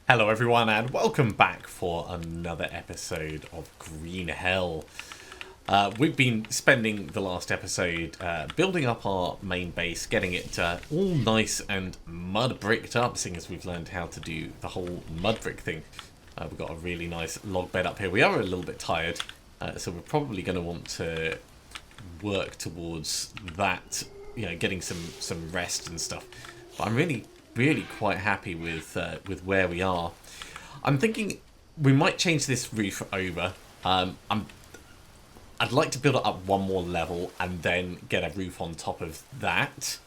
Hello everyone and welcome back for another episode of Green Hell. We've been spending the last episode building up our main base, getting it all nice and mud bricked up, seeing as we've learned how to do the whole mud brick thing. We've got a really nice log bed up here. We are a little bit tired, so we're probably going to want to work towards that, getting some rest and stuff. But I'm really quite happy with where we are. I'm thinking we might change this roof over. I'd like to build it up one more level and then get a roof on top of that.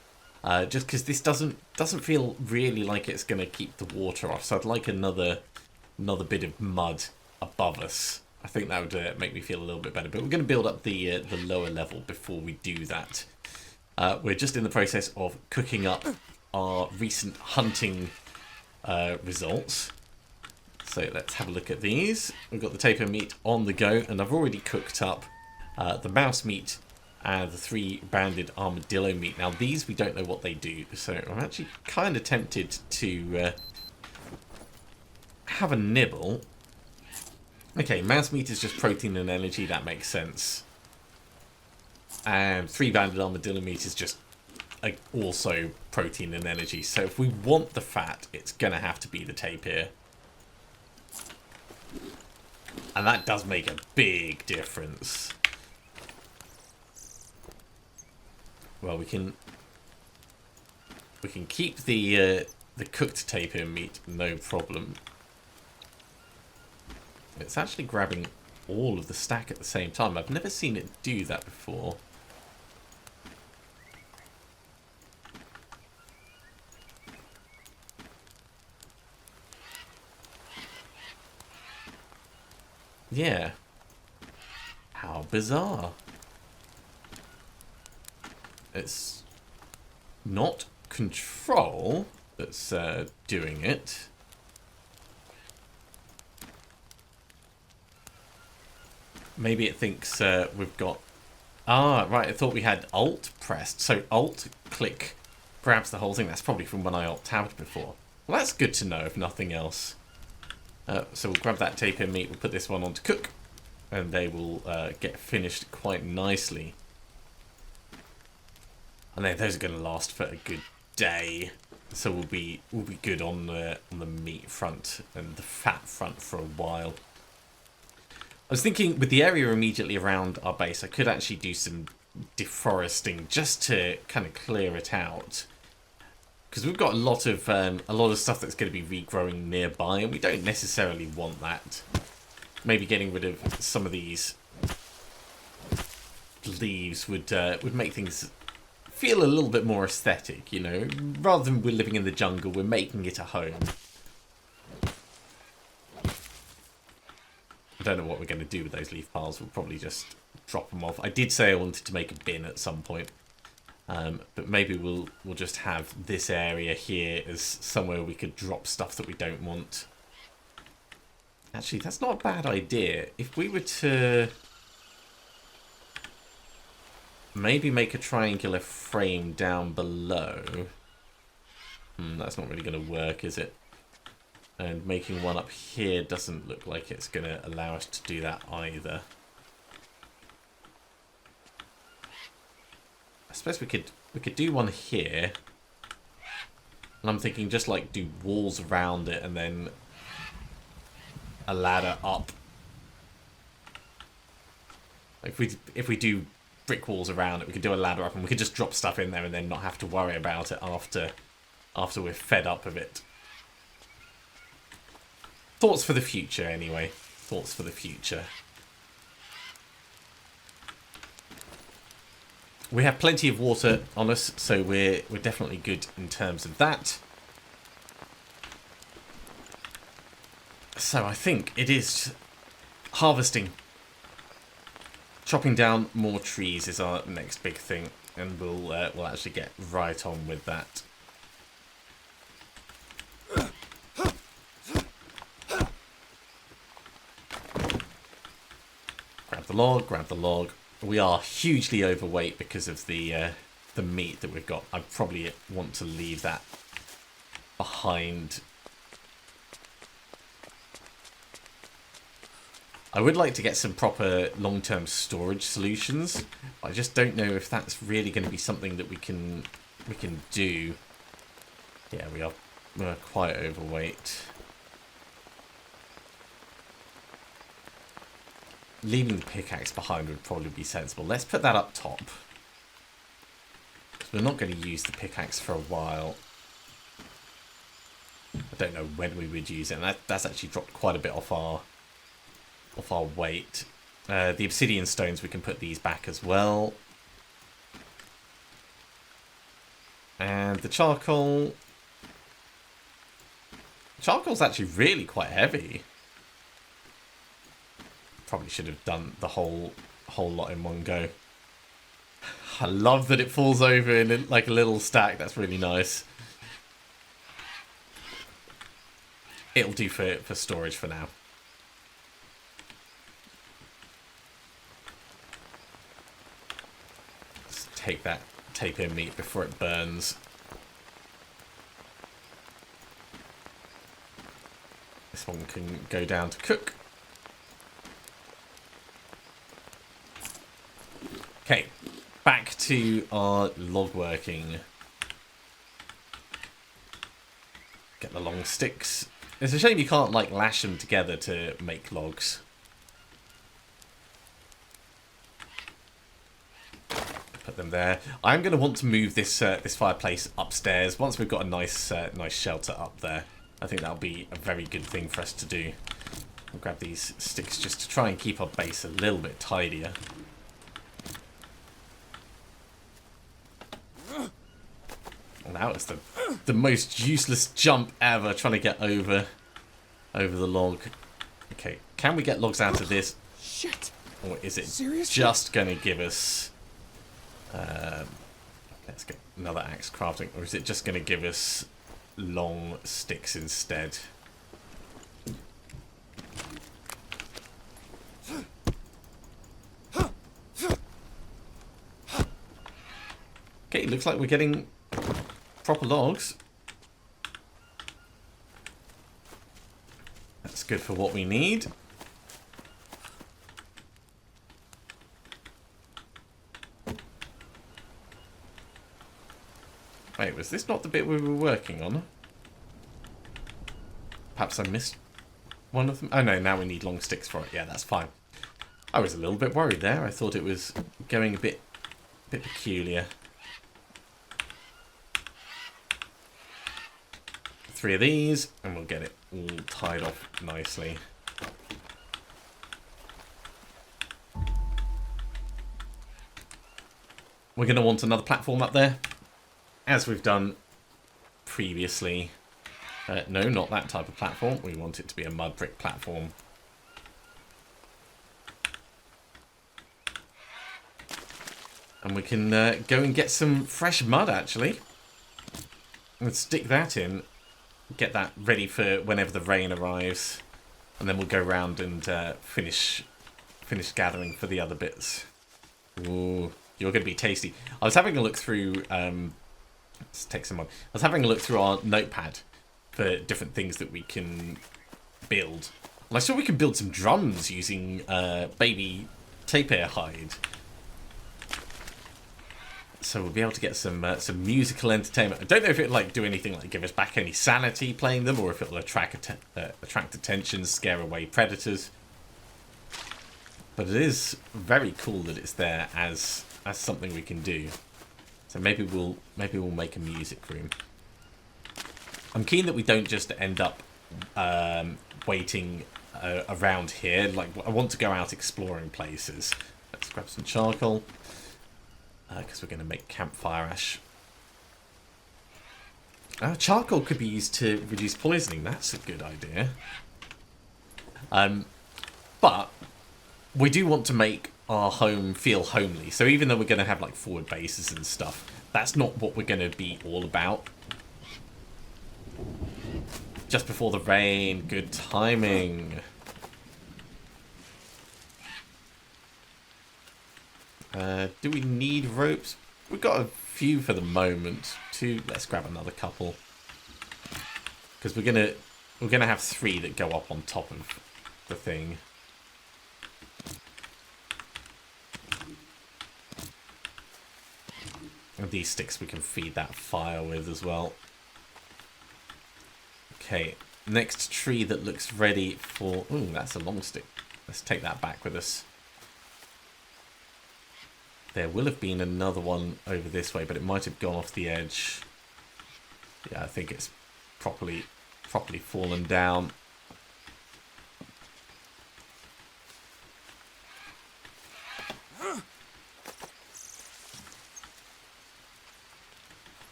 Just because this doesn't feel really like it's going to keep the water off. So I'd like another bit of mud above us. I think that would make me feel a little bit better. But we're going to build up the lower level before we do that. We're just in the process of cooking up our recent hunting results. So let's have a look at these. We've got the tapir meat on the go, and I've already cooked up the mouse meat and the 3 banded armadillo meat. Now these we don't know what they do, so I'm actually kind of tempted to have a nibble. Okay, mouse meat is just protein and energy, that makes sense. And 3 banded armadillo meat is just also protein and energy. So if we want the fat, it's going to have to be the tapir. And that does make a big difference. Well, we can keep the cooked tapir meat, no problem. It's actually grabbing all of the stack at the same time. I've never seen it do that before. Yeah. How bizarre. It's not control that's doing it. Maybe it thinks we've got... Ah, right, I thought we had Alt pressed. So Alt, click, grabs the whole thing. That's probably from when I Alt-tabbed before. Well, that's good to know, if nothing else. So we'll grab that tapir meat, we'll put this one on to cook, and they will get finished quite nicely. And then those are going to last for a good day, so we'll be good on the meat front and the fat front for a while. I was thinking with the area immediately around our base, I could actually do some deforesting just to kind of clear it out. Because we've got a lot of stuff that's going to be regrowing nearby, and we don't necessarily want that. Maybe getting rid of some of these leaves would make things feel a little bit more aesthetic, you know. Rather than we're living in the jungle, we're making it a home. I don't know what we're going to do with those leaf piles. We'll probably just drop them off. I did say I wanted to make a bin at some point. But maybe we'll just have this area here as somewhere we could drop stuff that we don't want. Actually, that's not a bad idea. If we were to maybe make a triangular frame down below. That's not really going to work, is it? And making one up here doesn't look like it's going to allow us to do that either. I suppose we could do one here, and I'm thinking just like do walls around it and then a ladder up. If we do brick walls around it, we could do a ladder up and we could just drop stuff in there and then not have to worry about it after we're fed up of it. Thoughts for the future, anyway. Thoughts for the future. We have plenty of water on us, so we're definitely good in terms of that. So I think it is harvesting. Chopping down more trees is our next big thing, and we'll actually get right on with that. Grab the log. We are hugely overweight because of the meat that we've got. I probably want to leave that behind I would like to get some proper long-term storage solutions. I just don't know if that's really going to be something that we can do. Yeah, we're quite overweight. Leaving the pickaxe behind would probably be sensible. Let's put that up top. Because we're not going to use the pickaxe for a while. I don't know when we would use it. And that's actually dropped quite a bit off our weight. The obsidian stones, we can put these back as well. And the charcoal. Charcoal's actually really quite heavy. Probably should have done the whole lot in one go. I love that it falls over in like a little stack. That's really nice. It'll do for storage for now. Let's take that tapir meat before it burns. This one can go down to cook. Okay, back to our log working. Get the long sticks. It's a shame you can't like lash them together to make logs. Put them there. I'm going to want to move this this fireplace upstairs once we've got a nice nice shelter up there. I think that'll be a very good thing for us to do. I'll grab these sticks just to try and keep our base a little bit tidier. That was the most useless jump ever, trying to get over the log. Okay, can we get logs out of this? Shit. Or is it Seriously? just going to give us... let's get another axe crafting. Or is it just going to give us long sticks instead? Okay, looks like we're getting proper logs. That's good for what we need. Wait, was this not the bit we were working on? Perhaps I missed one of them. Oh no, now we need long sticks for it. Yeah, that's fine. I was a little bit worried there. I thought it was going a bit peculiar. 3 of these, and we'll get it all tied off nicely. We're going to want another platform up there, as we've done previously. No, not that type of platform. We want it to be a mud brick platform. And we can go and get some fresh mud, actually. And stick that in. Get that ready for whenever the rain arrives, and then we'll go around and finish gathering for the other bits. Ooh, you're going to be tasty. I was having a look through. Let's take some on. I was having a look through our notepad for different things that we can build. And I saw we can build some drums using baby tapir hide. So we'll be able to get some musical entertainment. I don't know if it'll like do anything like give us back any sanity playing them, or if it'll attract attention, scare away predators. But it is very cool that it's there as something we can do. So maybe we'll make a music room. I'm keen that we don't just end up waiting around here. Like, I want to go out exploring places. Let's grab some charcoal. Because we're going to make campfire ash. Charcoal could be used to reduce poisoning. That's a good idea. But we do want to make our home feel homely. So even though we're going to have like forward bases and stuff, that's not what we're going to be all about. Just before the rain. Good timing. Do we need ropes? We've got a few for the moment. 2. Let's grab another couple, because we're gonna have 3 that go up on top of the thing. And these sticks we can feed that fire with as well. Okay, next tree that looks ready for... Ooh, that's a long stick. Let's take that back with us. There will have been another one over this way, but it might have gone off the edge. Yeah, I think it's properly fallen down.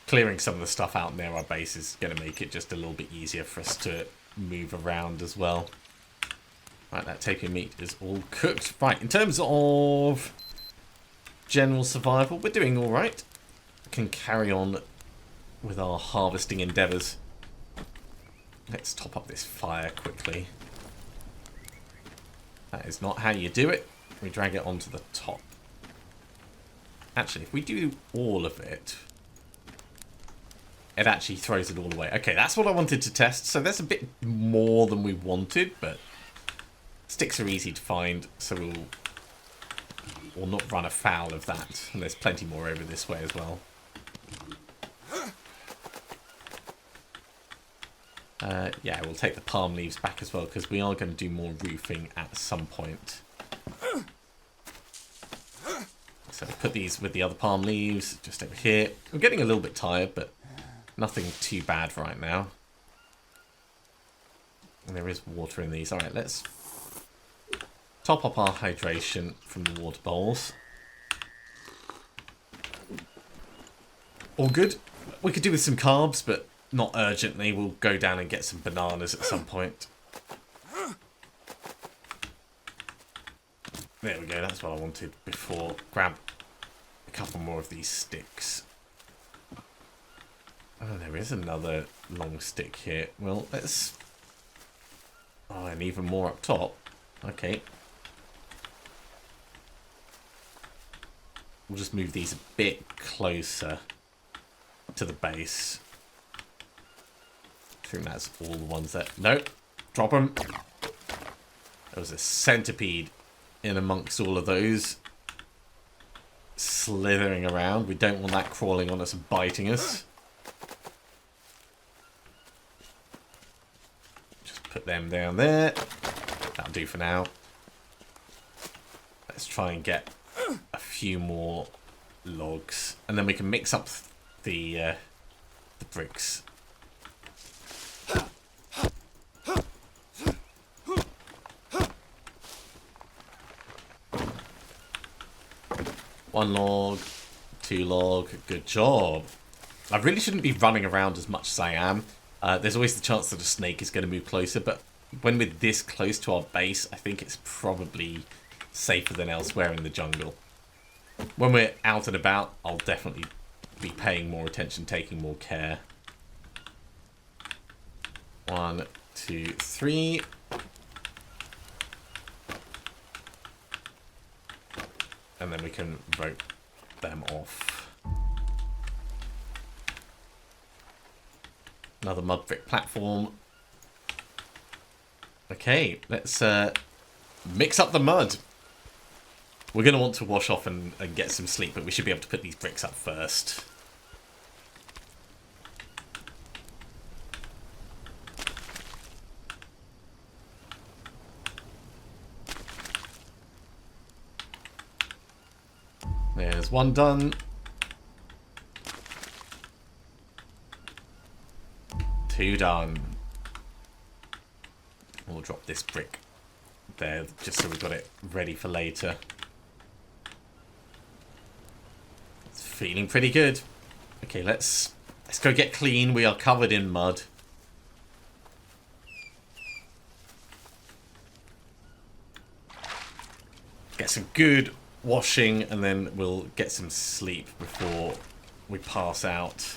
Clearing some of the stuff out near our base is going to make it just a little bit easier for us to move around as well. Right, that tapir meat is all cooked. Right, in terms of general survival, we're doing all right. We can carry on with our harvesting endeavours. Let's top up this fire quickly. That is not how you do it. We drag it onto the top. Actually, if we do all of it, it actually throws it all away. Okay, that's what I wanted to test. So there's a bit more than we wanted, but sticks are easy to find, so we'll not run afoul of that. And there's plenty more over this way as well. Yeah, we'll take the palm leaves back as well, because we are going to do more roofing at some point. So put these with the other palm leaves just over here. I'm getting a little bit tired, but nothing too bad right now. And there is water in these. Alright, let's top up our hydration from the water bowls. All good. We could do with some carbs, but not urgently. We'll go down and get some bananas at some point. There we go, that's what I wanted before. Grab a couple more of these sticks. Oh, there is another long stick here. Well, let's... Oh, and even more up top. Okay. We'll just move these a bit closer to the base. I think that's all the ones that... Nope. Drop them. There was a centipede in amongst all of those. Slithering around. We don't want that crawling on us and biting us. Just put them down there. That'll do for now. Let's try and get a few more logs. And then we can mix up the bricks. One log, 2 log, good job. I really shouldn't be running around as much as I am. There's always the chance that a snake is going to move closer, but when we're this close to our base, I think it's probably safer than elsewhere in the jungle. When we're out and about, I'll definitely be paying more attention, taking more care. 1, 2, 3. And then we can rope them off. Another mud brick platform. Okay, let's mix up the mud. We're going to want to wash off and get some sleep, but we should be able to put these bricks up first. There's one done. 2 done. We'll drop this brick there just so we've got it ready for later. It's feeling pretty good. Okay, let's go get clean. We are covered in mud. Get some good washing, and then we'll get some sleep before we pass out.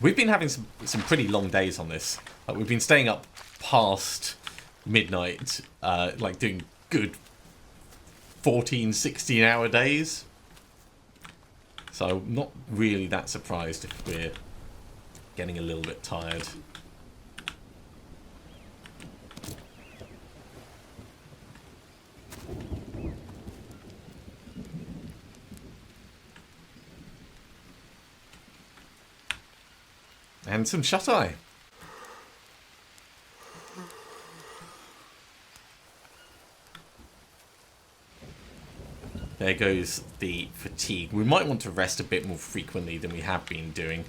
We've been having some pretty long days on this. We've been staying up past midnight, like doing good 14, 16-hour days. So I'm not really that surprised if we're getting a little bit tired. And some shut-eye. There goes the fatigue. We might want to rest a bit more frequently than we have been doing.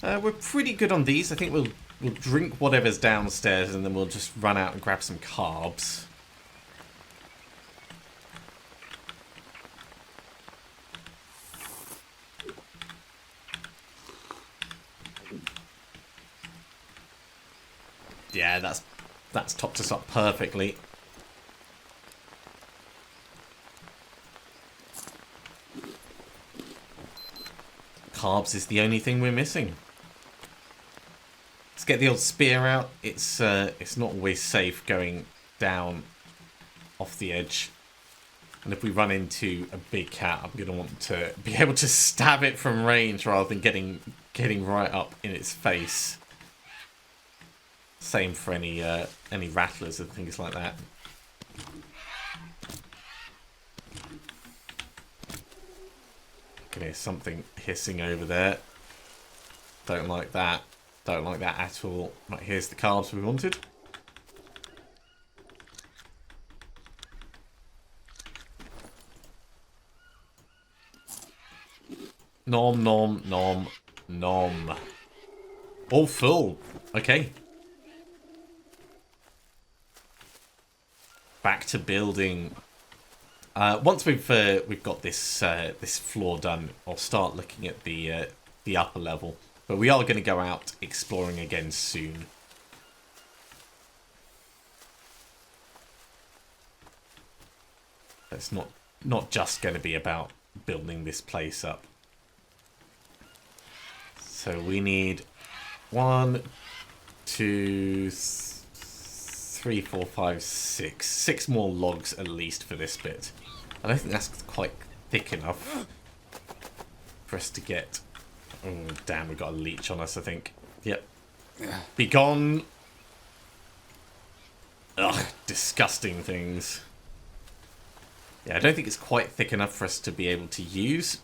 We're pretty good on these. I think we'll drink whatever's downstairs and then we'll just run out and grab some carbs. Yeah, that's topped us up perfectly. Carbs is the only thing we're missing. Let's get the old spear out. It's not always safe going down off the edge. And if we run into a big cat, I'm going to want to be able to stab it from range rather than getting right up in its face. Same for any rattlers and things like that. I can hear something hissing over there. Don't like that. Don't like that at all. Right, here's the carbs we wanted. Nom, nom, nom, nom. All full. Okay. Back to building. Once we've got this this floor done, I'll start looking at the upper level. But we are going to go out exploring again soon. It's not just going to be about building this place up. So we need 1, 2, 3, 4, 5, 6. 6 more logs at least for this bit. I don't think that's quite thick enough for us to get. Oh, damn, we've got a leech on us, I think. Yep. Be gone. Ugh, disgusting things. Yeah, I don't think it's quite thick enough for us to be able to use.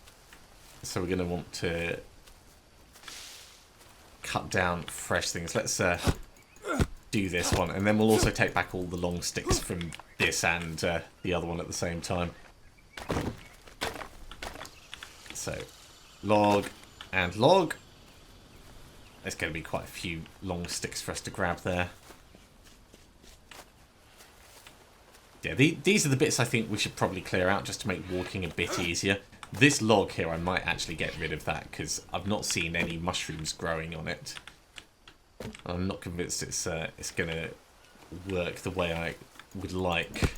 So we're going to want to cut down fresh things. Let's do this one. And then we'll also take back all the long sticks from this and the other one at the same time. So, log and log. There's going to be quite a few long sticks for us to grab there. Yeah, these are the bits I think we should probably clear out just to make walking a bit easier. This log here, I might actually get rid of that because I've not seen any mushrooms growing on it. I'm not convinced it's going to work the way I would like.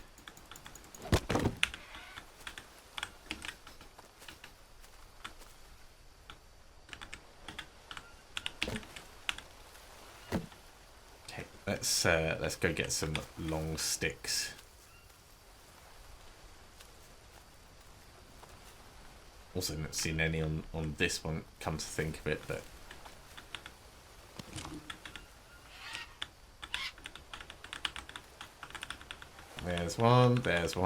Okay, let's go get some long sticks. Also not seen any on this one, come to think of it, but there's one, there's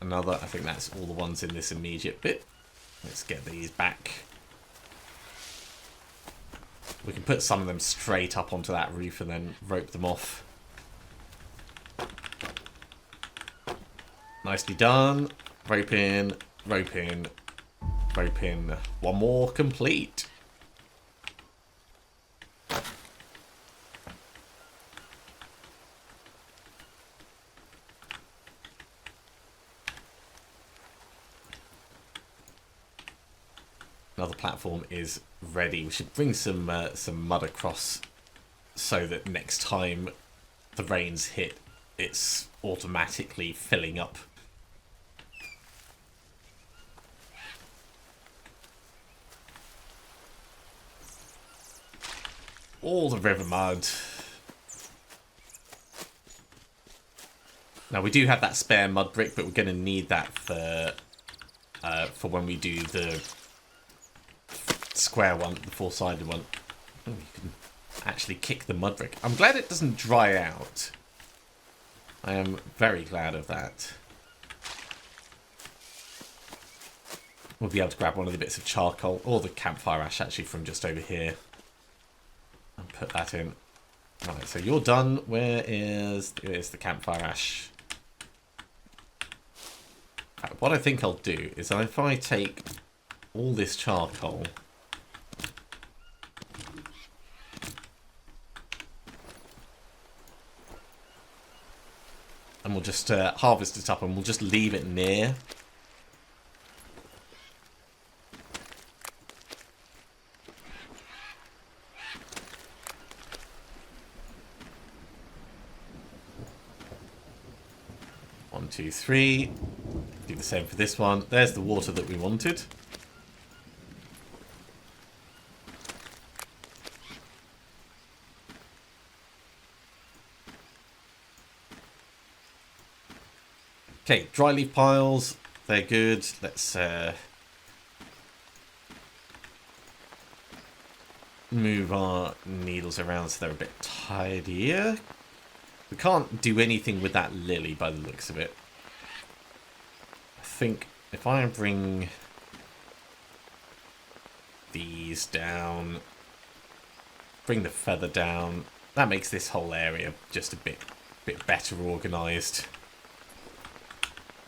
another. I think that's all the ones in this immediate bit. Let's get these back. We can put some of them straight up onto that roof and then rope them off. Nicely done. Rope in. Rope in, rope in. One more complete. Another platform is ready. We should bring some mud across so that next time the rains hit, it's automatically filling up. All the river mud. Now we do have that spare mud brick, but we're going to need that for when we do the square one, the four-sided one. Oh, you can actually kick the mud brick. I'm glad it doesn't dry out. I am very glad of that. we'll be able to grab one of the bits of charcoal, or the campfire ash actually from just over here, and put that in. Right, so you're done. Here's the campfire ash. What I think I'll do is if I take all this charcoal, and we'll just harvest it up, and we'll just leave it near. One, two, three. Do the same for this one. There's the water that we wanted. Okay, dry leaf piles. They're good. Let's move our needles around so they're a bit tidier. We can't do anything with that lily by the looks of it. I think if I bring these down, bring the feather down, that makes this whole area just a bit better organised.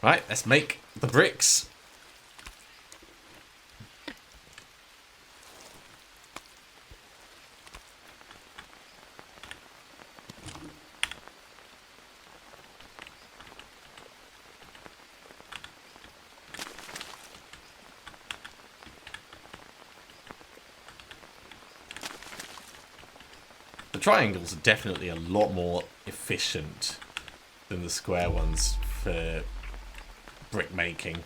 Right, let's make the bricks. The triangles are definitely a lot more efficient than the square ones for brick making.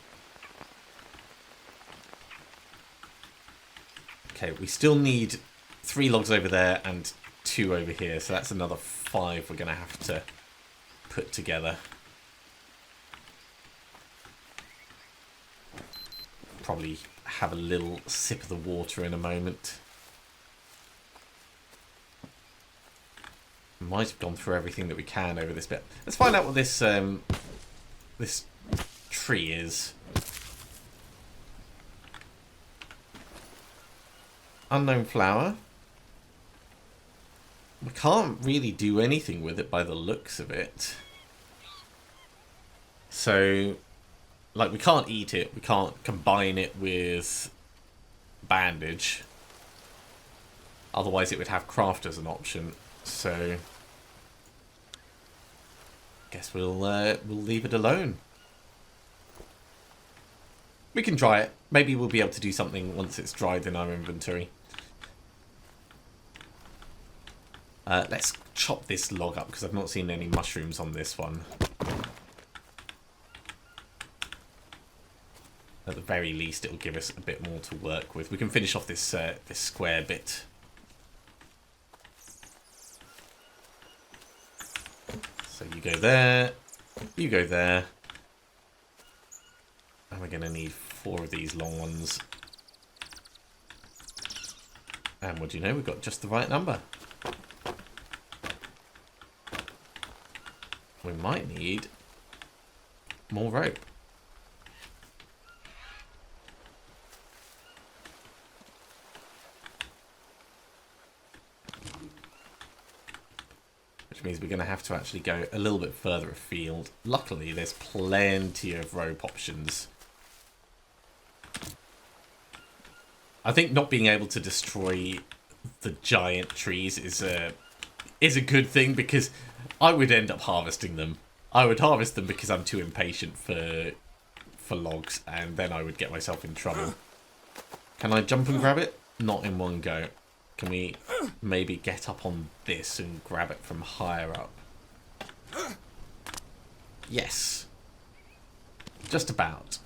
Okay, we still need 3 logs over there and 2 over here, so that's another 5 we're going to have to put together. Probably have a little sip of the water in a moment. Might have gone through everything that we can over this bit. Let's find out what this this tree is. Unknown flower. We can't really do anything with it by the looks of it. So, like, we can't eat it. We can't combine it with bandage. Otherwise it would have craft as an option. So, guess we'll leave it alone. We can dry it. Maybe we'll be able to do something once it's dried in our inventory. Let's chop this log up because I've not seen any mushrooms on this one. At the very least, it'll give us a bit more to work with. We can finish off this this square bit. So you go there, you go there, and we're going to need 4 of these long ones. And what do you know, we've got just the right number. We might need more rope. Which means we're going to have to actually go a little bit further afield. Luckily, there's plenty of rope options. I think not being able to destroy the giant trees is a good thing, because I would end up harvesting them. I would harvest them because I'm too impatient for logs, and then I would get myself in trouble. Can I jump and grab it? Not in one go. Can we maybe get up on this and grab it from higher up? Yes. Just about.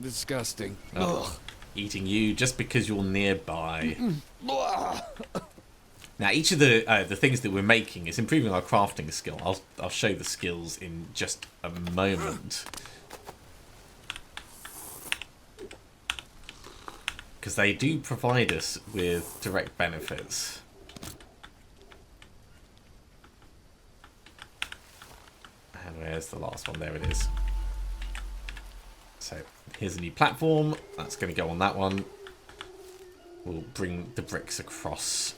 Disgusting. Oh, eating you just because you're nearby. Now, each of the things that we're making is improving our crafting skill. I'll show the skills in just a moment. Because they do provide us with direct benefits. And Where's the last one? There it is. So here's a new platform. That's going to go on that one. We'll bring the bricks across.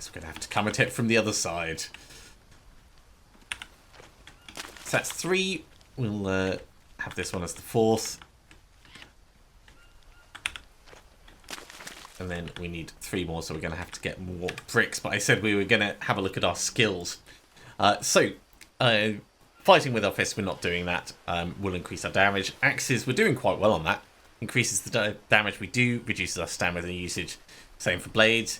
We're going to have to come at it from the other side. So that's 3. We'll have this one as the 4th. And then we need 3 more, so we're going to have to get more bricks. But I said we were going to have a look at our skills. Fighting with our fists, we're not doing that. We'll increase our damage. Axes, we're doing quite well on that. Increases the damage we do, reduces our stamina usage. Same for blades.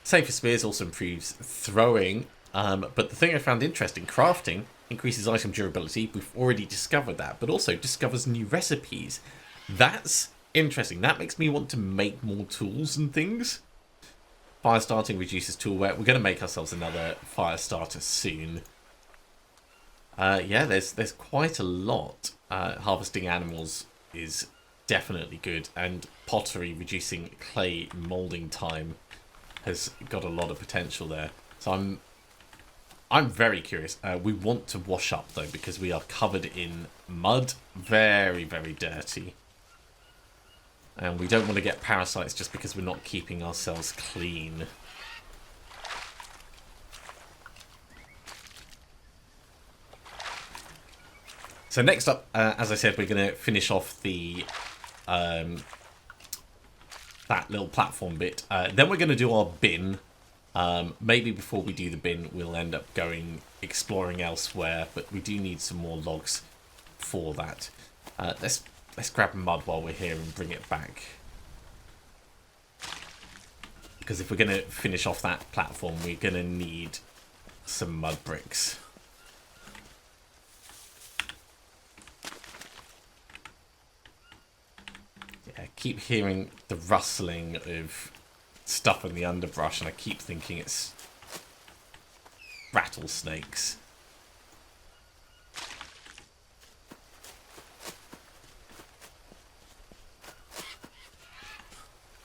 Same for spears, also improves throwing. But the thing I found interesting, crafting increases item durability. We've already discovered that, but also discovers new recipes. That's interesting. That makes me want to make more tools and things. Fire starting reduces tool wear. We're going to make ourselves another fire starter soon. Yeah, there's quite a lot. Harvesting animals is definitely good, and pottery reducing clay molding time has got a lot of potential there. So I'm very curious. We want to wash up though, because we are covered in mud. Very, very dirty. And we don't want to get parasites just because we're not keeping ourselves clean. So next up, as I said, we're going to finish off the that little platform bit. Then we're going to do our bin. Maybe before we do the bin, we'll end up going exploring elsewhere, but we do need some more logs for that. Let's grab mud while we're here and bring it back. Because if we're going to finish off that platform, we're going to need some mud bricks. I keep hearing the rustling of stuff in the underbrush, and I keep thinking it's rattlesnakes.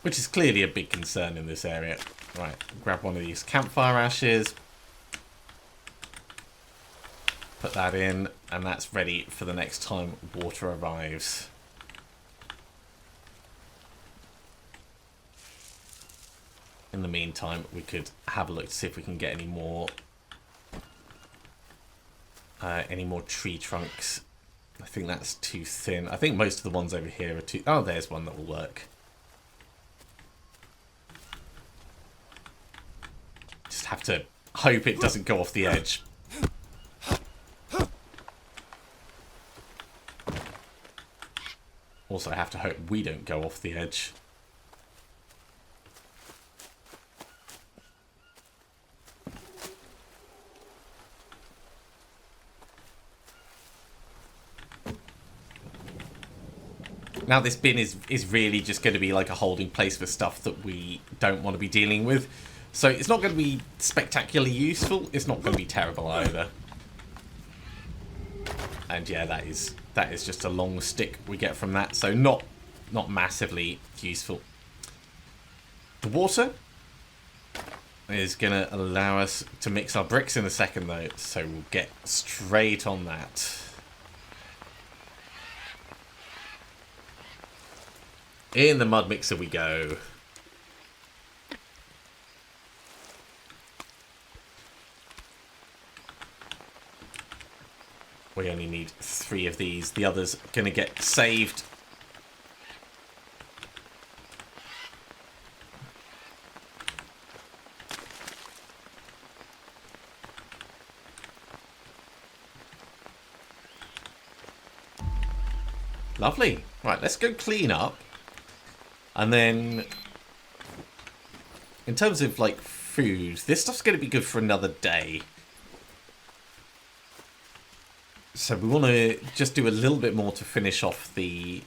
Which is clearly a big concern in this area. Right, grab one of these campfire ashes. Put that in, and that's ready for the next time water arrives. In the meantime, we could have a look to see if we can get any more tree trunks. I think that's too thin. I think most of the ones over here are too... Oh, there's one that will work. Just have to hope it doesn't go off the edge. Also, I have to hope we don't go off the edge. Now this bin is really just going to be like a holding place for stuff that we don't want to be dealing with. So it's not going to be spectacularly useful. It's not going to be terrible either. And yeah, that is just a long stick we get from that. So not massively useful. The water is going to allow us to mix our bricks in a second though. So we'll get straight on that. In the mud mixer we go. We only need 3 of these. The others are going to get saved. Lovely. Right, let's go clean up. And then, in terms of, like, food, this stuff's going to be good for another day. So we want to just do a little bit more to finish off the,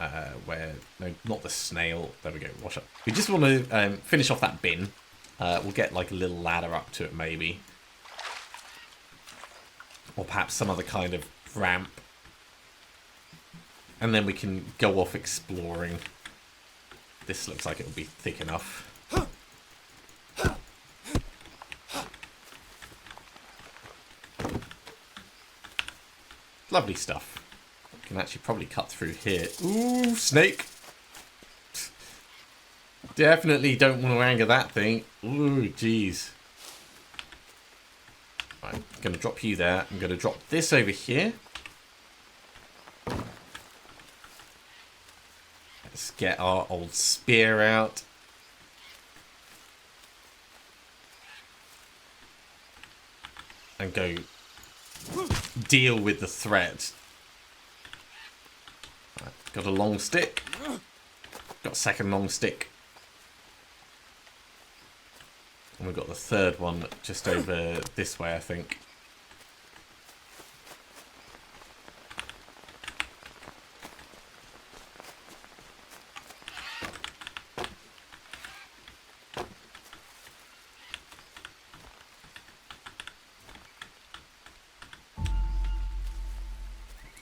no, not the snail. There we go, wash up. We just want to finish off that bin. We'll get like a little ladder up to it maybe. Or perhaps some other kind of ramp. And then we can go off exploring. This looks like it'll be thick enough. Lovely stuff. Can actually probably cut through here. Ooh, snake! Definitely don't want to anger that thing. Ooh, jeez. Right, I'm going to drop you there. I'm going to drop this over here. Let's get our old spear out. And go deal with the threat. Right, got a long stick. Got a second long stick. And we've got the third one just over this way, I think.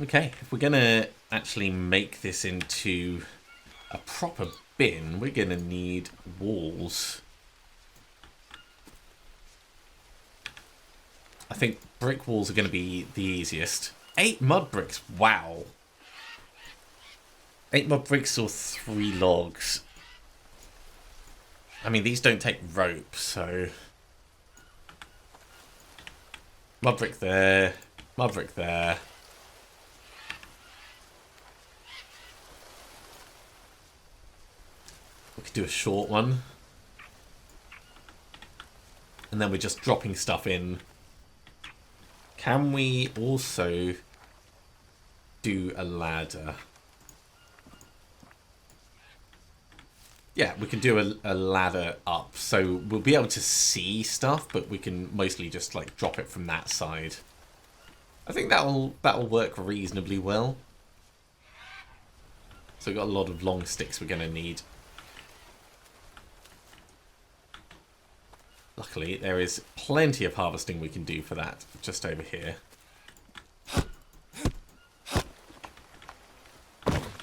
Okay, if we're going to actually make this into a proper bin, we're going to need walls. I think brick walls are going to be the easiest. 8 mud bricks, wow. 8 mud bricks or 3 logs. I mean, these don't take rope, so... Mud brick there, mud brick there. We could do a short one. And then we're just dropping stuff in. Can we also do a ladder? Yeah, we can do a ladder up. So we'll be able to see stuff, but we can mostly just like drop it from that side. I think that'll work reasonably well. So we've got a lot of long sticks we're going to need. Luckily, there is plenty of harvesting we can do for that, just over here.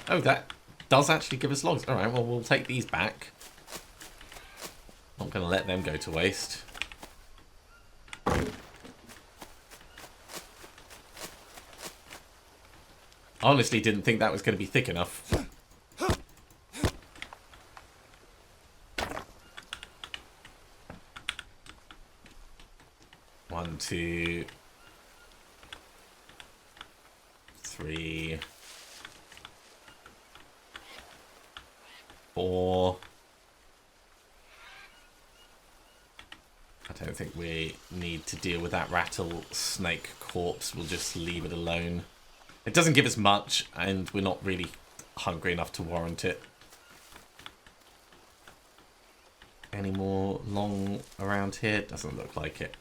Oh, that does actually give us logs. Alright, well, we'll take these back. Not going to let them go to waste. I honestly didn't think that was going to be thick enough. 1, 2, 3, 4. I don't think we need to deal with that rattlesnake corpse. We'll just leave it alone. It doesn't give us much, and we're not really hungry enough to warrant it. Any more long around here? Doesn't look like it.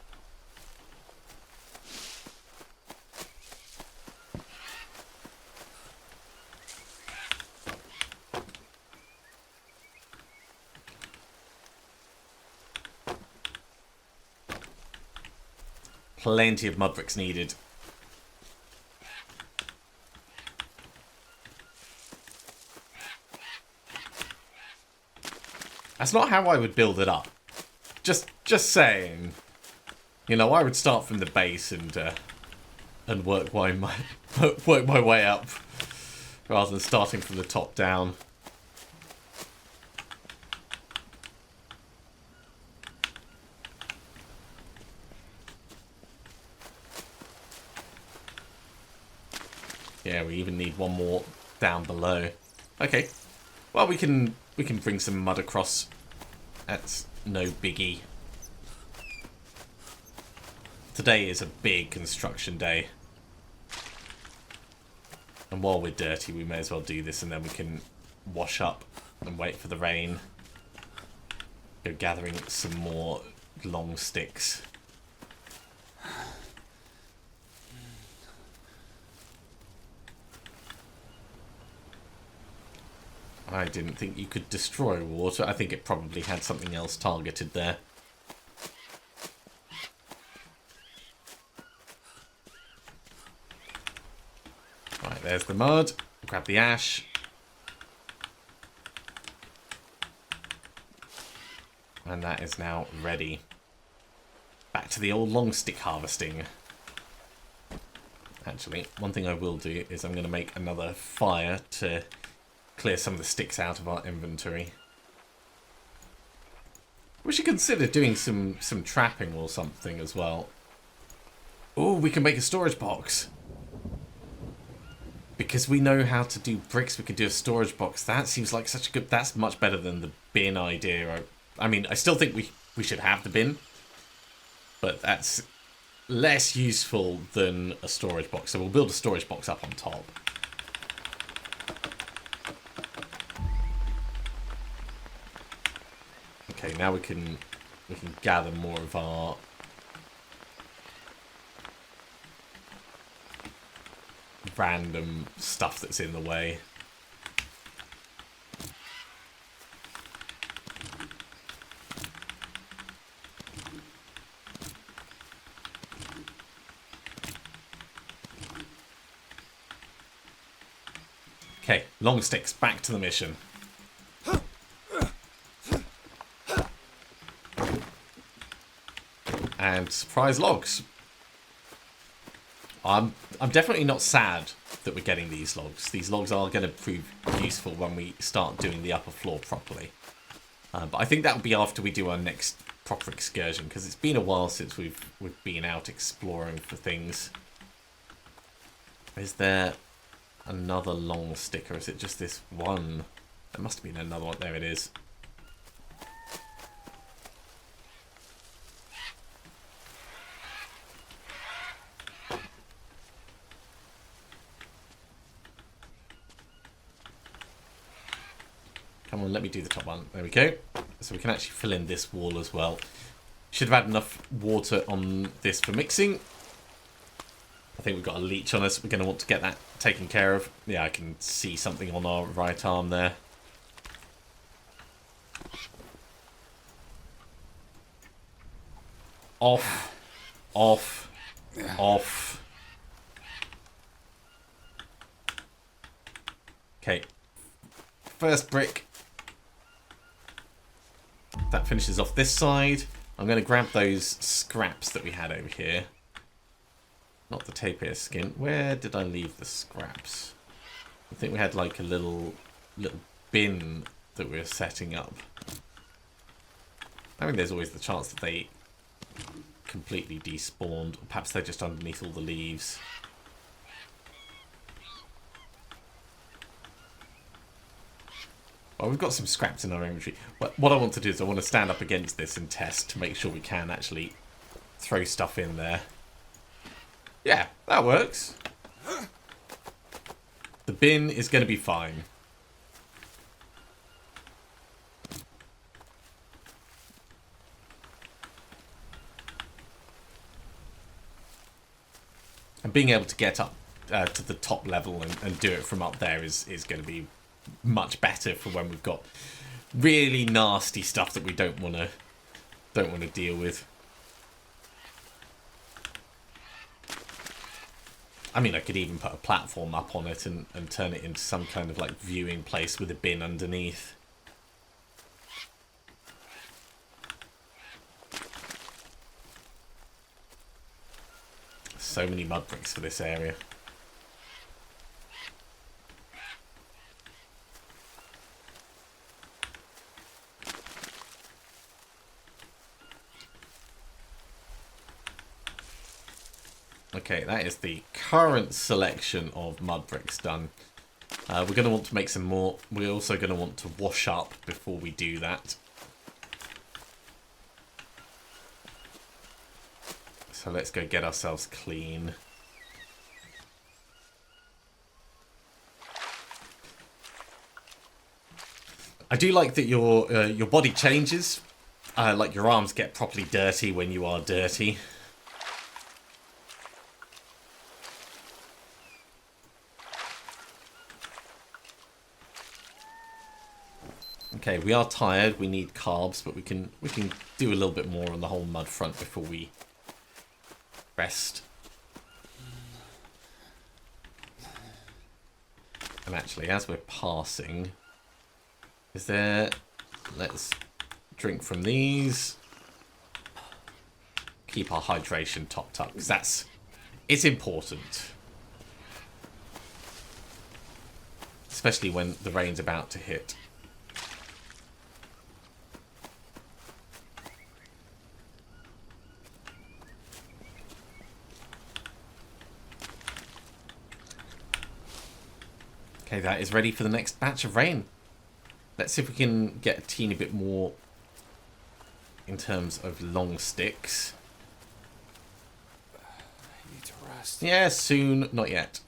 Plenty of mud bricks needed. That's not how I would build it up. Just saying. You know, I would start from the base and work my way up, rather than starting from the top down. Yeah, we even need one more down below. Okay. Well, we can bring some mud across. That's no biggie. Today is a big construction day. And while we're dirty, we may as well do this, and then we can wash up and wait for the rain. Go gathering some more long sticks. I didn't think you could destroy water. I think it probably had something else targeted there. there's the mud. Grab the ash. And that is now ready. Back to the old long stick harvesting. Actually, one thing I will do is I'm going to make another fire to clear some of the sticks out of our inventory. We should consider doing some trapping or something as well. Oh, we can make a storage box. Because we know how to do bricks, we can do a storage box. That seems like such a good... That's much better than the bin idea. I mean, I still think we should have the bin. But that's less useful than a storage box. So we'll build a storage box up on top. Okay, now we can gather more of our random stuff that's in the way. Okay, long sticks, back to the mission. And surprise logs. I'm definitely not sad that we're getting these logs. These logs are going to prove useful when we start doing the upper floor properly. But I think that will be after we do our next proper excursion, because it's been a while since we've been out exploring for things. Is there another long stick, or is it just this one? There must have been another one. There it is. Come on, let me do the top one. There we go. So we can actually fill in this wall as well. Should have had enough water on this for mixing. I think we've got a leech on us. We're going to want to get that taken care of. Yeah, I can see something on our right arm there. Off. Off. Off. Okay. First brick. That finishes off this side. I'm going to grab those scraps that we had over here. Not the tapir skin. Where did I leave the scraps? I think we had like a little bin that we were setting up. I mean, there's always the chance that they completely despawned. Or perhaps they're just underneath all the leaves. Well, we've got some scraps in our inventory. What I want to do is I want to stand up against this and test to make sure we can actually throw stuff in there. Yeah, that works. The bin is going to be fine. And being able to get up to the top level and do it from up there is going to be much better for when we've got really nasty stuff that we don't want to deal with. I mean, I could even put a platform up on it and turn it into some kind of like viewing place with a bin underneath. So many mud bricks for this area. Okay, that is the current selection of mud bricks done. We're going to want to make some more. We're also going to want to wash up before we do that. So let's go get ourselves clean. I do like that your body changes. Like your arms get properly dirty when you are dirty. Okay, we are tired. We need carbs, but we can do a little bit more on the whole mud front before we rest. And actually, as we're passing, is there... Let's drink from these. Keep our hydration topped up, because it's important. Especially when the rain's about to hit. Okay, that is ready for the next batch of rain. Let's see if we can get a teeny bit more in terms of long sticks. I need to rest. Yeah, soon. Not yet.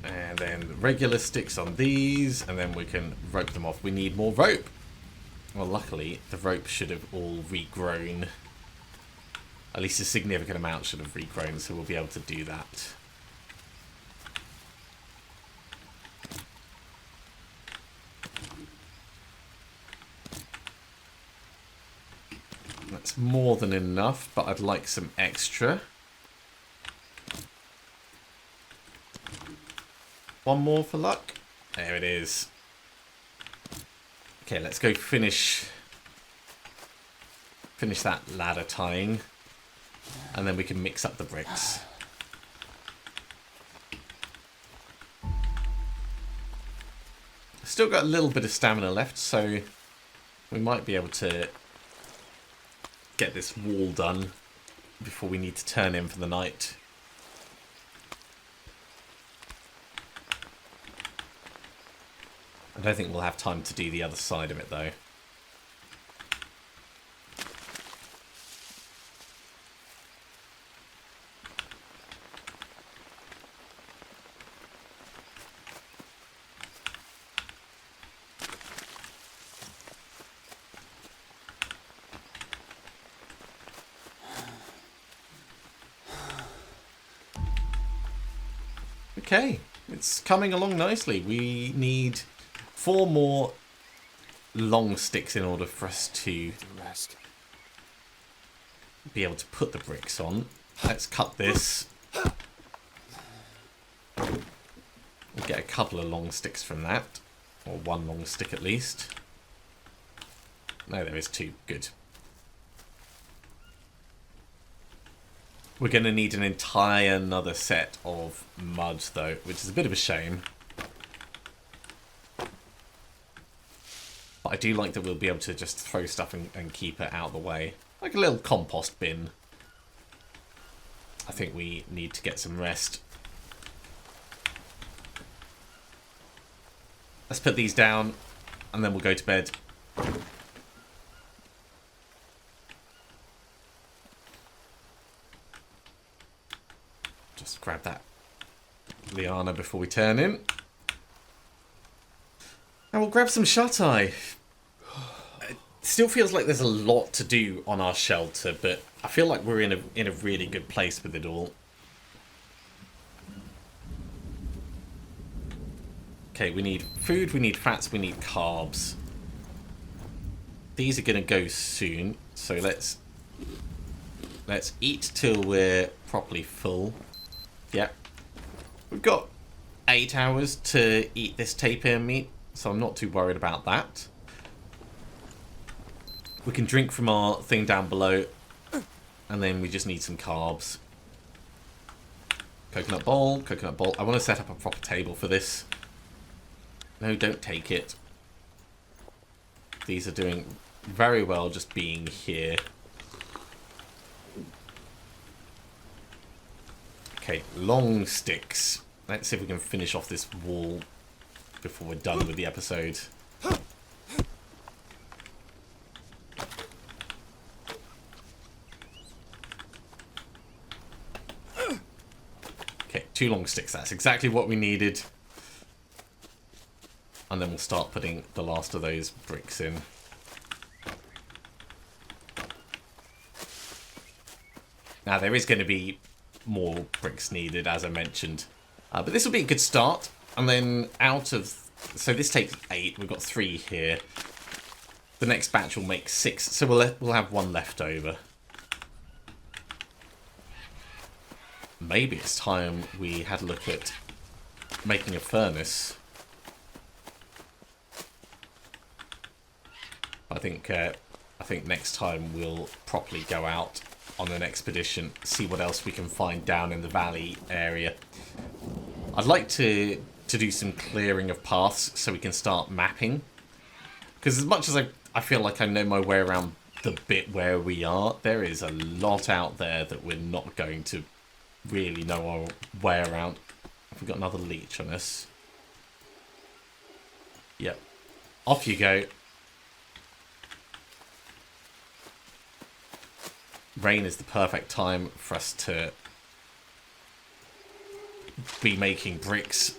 And then regular sticks on these, and then we can rope them off. We need more rope. Well, luckily, the rope should have all regrown. At least a significant amount should have regrown, so we'll be able to do that. That's more than enough, but I'd like some extra. One more for luck. There it is. Okay, let's go finish that ladder tying. And then we can mix up the bricks. Still got a little bit of stamina left, so we might be able to get this wall done before we need to turn in for the night. I don't think we'll have time to do the other side of it, though. Okay, it's coming along nicely. We need 4 more long sticks in order for us to be able to put the bricks on. Let's cut this. We'll get a couple of long sticks from that. Or 1 long stick at least. No, there is 2. Good. We're going to need an entire another set of mud, though, which is a bit of a shame. But I do like that we'll be able to just throw stuff and keep it out of the way. Like a little compost bin. I think we need to get some rest. Let's put these down, and then we'll go to bed. Just grab that liana before we turn in. And we'll grab some shut-eye. It still feels like there's a lot to do on our shelter, but I feel like we're in a really good place with it all. Okay, we need food, we need fats, we need carbs. These are going to go soon, so let's eat till we're properly full. Yep. We've got 8 hours to eat this tapir meat, so I'm not too worried about that. We can drink from our thing down below, and then we just need some carbs. Coconut bowl, coconut bowl. I want to set up a proper table for this. No, don't take it. These are doing very well just being here. Okay, long sticks. Let's see if we can finish off this wall before we're done with the episode. Okay, 2 long sticks. That's exactly what we needed. And then we'll start putting the last of those bricks in. Now, there is going to be more bricks needed, as I mentioned. But this will be a good start. And then out of... So this takes 8. We've got 3 here. The next batch will make 6. So we'll have 1 left over. Maybe it's time we had a look at making a furnace. I think next time we'll properly go out on an expedition, see what else we can find down in the valley area. I'd like to do some clearing of paths so we can start mapping. Because as much as I feel like I know my way around the bit where we are, there is a lot out there that we're not going to really know our way around. Have we got another leech on us? Yep. Off you go. Rain is the perfect time for us to be making bricks.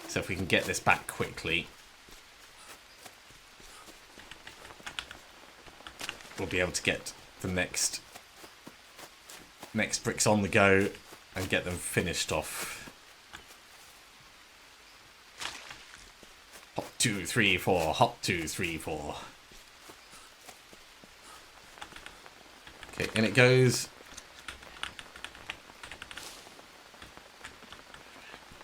So if we can get this back quickly, we'll be able to get the next bricks on the go and get them finished off. Hop 2, 3, 4. Hop 2, 3, 4. Okay, and it goes.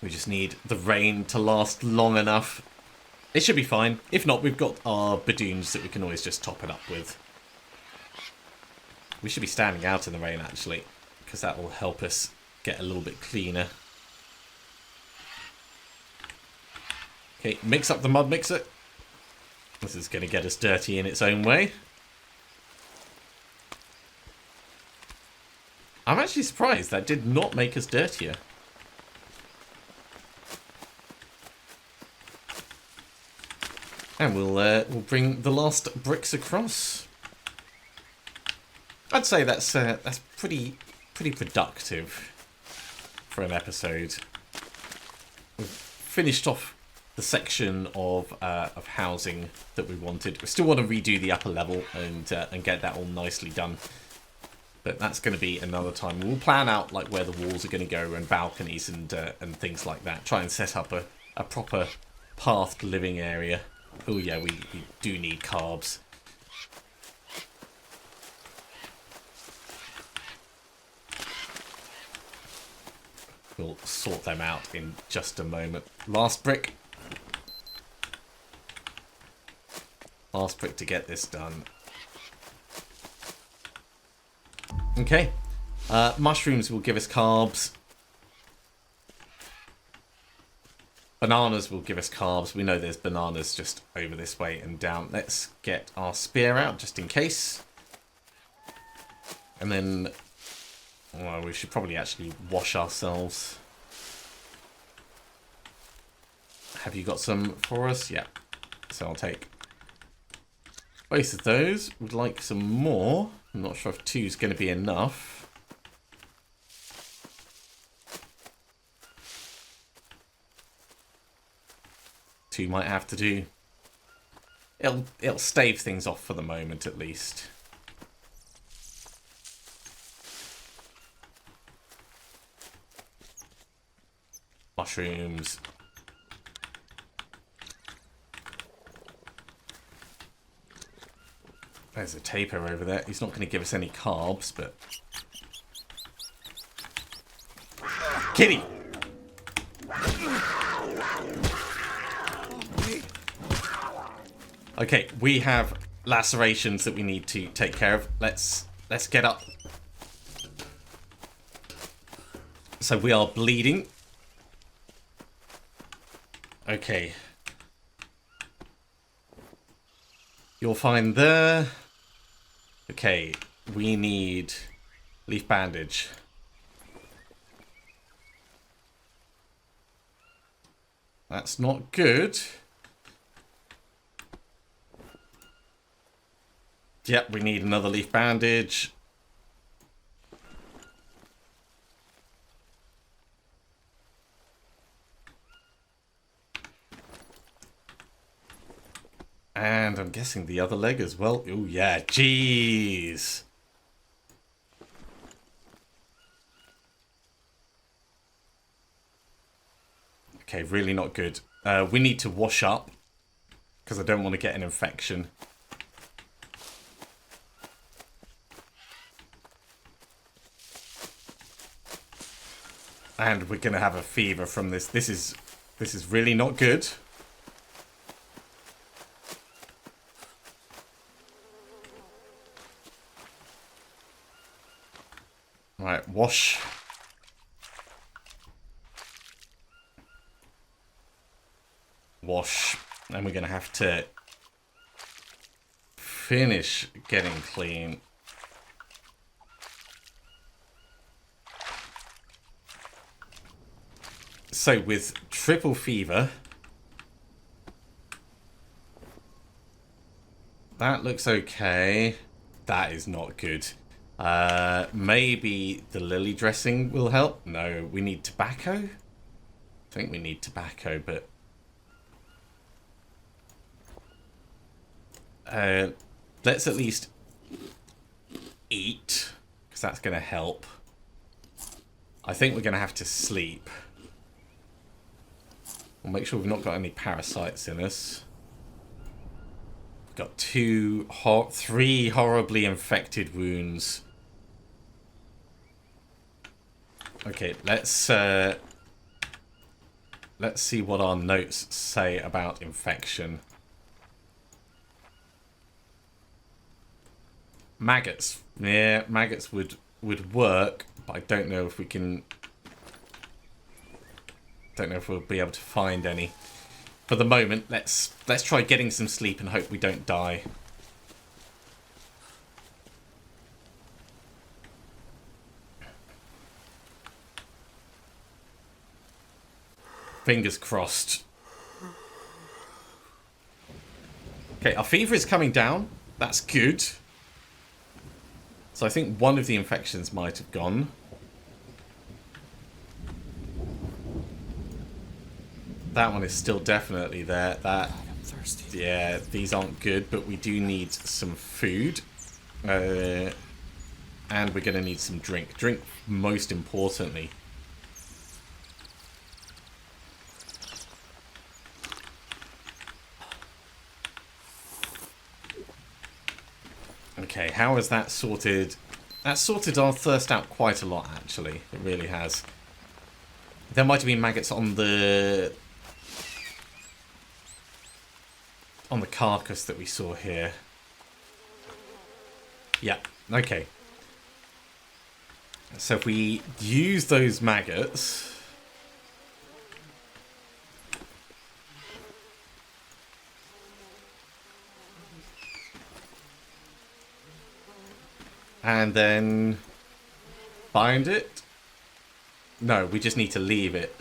We just need the rain to last long enough. It should be fine. If not, we've got our badoons that we can always just top it up with. We should be standing out in the rain, actually, because that will help us get a little bit cleaner. Okay, mix up the mud mixer. This is going to get us dirty in its own way. I'm actually surprised that did not make us dirtier. And we'll bring the last bricks across. I'd say that's pretty productive for an episode. We've finished off the section of housing that we wanted. We still want to redo the upper level and get that all nicely done. But that's going to be another time. We'll plan out like where the walls are going to go and balconies and things like that. Try and set up a proper pathed living area. Oh yeah, we do need carbs. We'll sort them out in just a moment. Last brick. Last brick to get this done. Okay. Mushrooms will give us carbs. Bananas will give us carbs. We know there's bananas just over this way and down. Let's get our spear out just in case. And then... well, we should probably actually wash ourselves. Have you got some for us? Yeah. So I'll take both of those. Would like some more. I'm not sure if 2 is going to be enough. Two might have to do. It'll stave things off for the moment, at least. Mushrooms. There's a tapir over there. He's not going to give us any carbs, but... Kitty! Okay, we have lacerations that we need to take care of. Let's get up. So we are bleeding. Okay. You're fine there. Okay, we need leaf bandage. That's not good. Yep, we need another leaf bandage. And I'm guessing the other leg as well. Oh yeah, jeez. Okay, really not good. We need to wash up, because I don't want to get an infection. And we're going to have a fever from this. This is really not good. Right, wash. Wash. And we're going to have to finish getting clean. So with triple fever, that looks okay. That is not good. Maybe the lily dressing will help. No, we need tobacco. I think we need tobacco, but let's at least eat, because that's going to help. I think we're going to have to sleep. We'll make sure we've not got any parasites in us. We've got three horribly infected wounds. Okay, let's see what our notes say about infection. Maggots. Yeah, maggots would work, but I don't know if we can... Don't know if we'll be able to find any. For the moment, let's try getting some sleep and hope we don't die. Fingers crossed. Okay, our fever is coming down. That's good. So I think one of the infections might have gone. That one is still definitely there. That, God, I'm thirsty. yeah, these aren't good, but we do need some food. And we're going to need some drink. Drink, most importantly. Okay, how has that sorted? That sorted our thirst out quite a lot, actually. It really has. There might have been maggots on the carcass that we saw here. Yeah, okay. So if we use those maggots... and then bind it? No, we just need to leave it.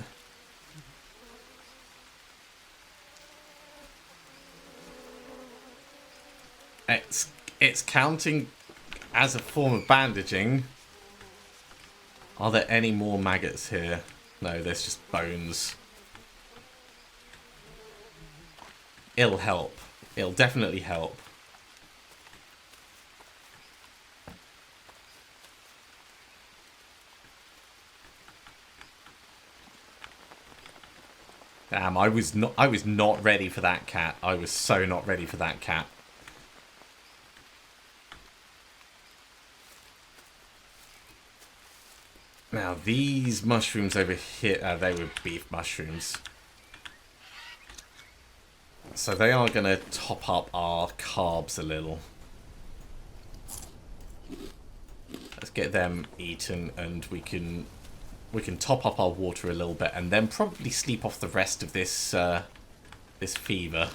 It's counting as a form of bandaging. Are there any more maggots here? No, there's just bones. It'll help. It'll definitely help. Damn, I was not ready for that cat. I was so not ready for that cat. Now, these mushrooms over here, they were beef mushrooms. So they are going to top up our carbs a little. Let's get them eaten, and we can top up our water a little bit, and then probably sleep off the rest of this this fever.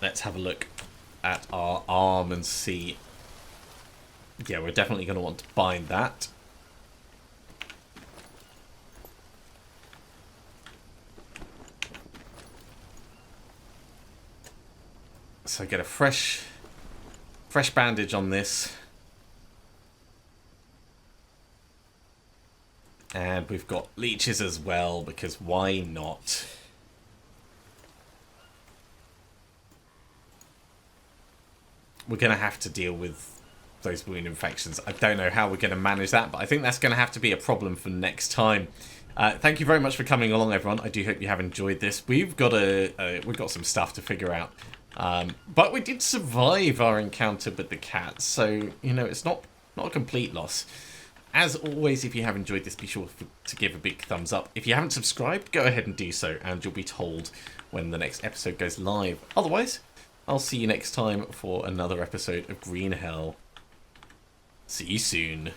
Let's have a look at our arm and see. Yeah, we're definitely going to want to bind that. So get a fresh bandage on this. And we've got leeches as well, because why not? we're going to have to deal with those wound infections. I don't know how we're going to manage that, but I think that's going to have to be a problem for next time. Thank you very much for coming along, everyone. I do hope you have enjoyed this. We've got some stuff to figure out, but we did survive our encounter with the cats, so you know it's not a complete loss. As always, if you have enjoyed this, be sure to give a big thumbs up. If you haven't subscribed, go ahead and do so, and you'll be told when the next episode goes live. Otherwise, I'll see you next time for another episode of Green Hell. See you soon.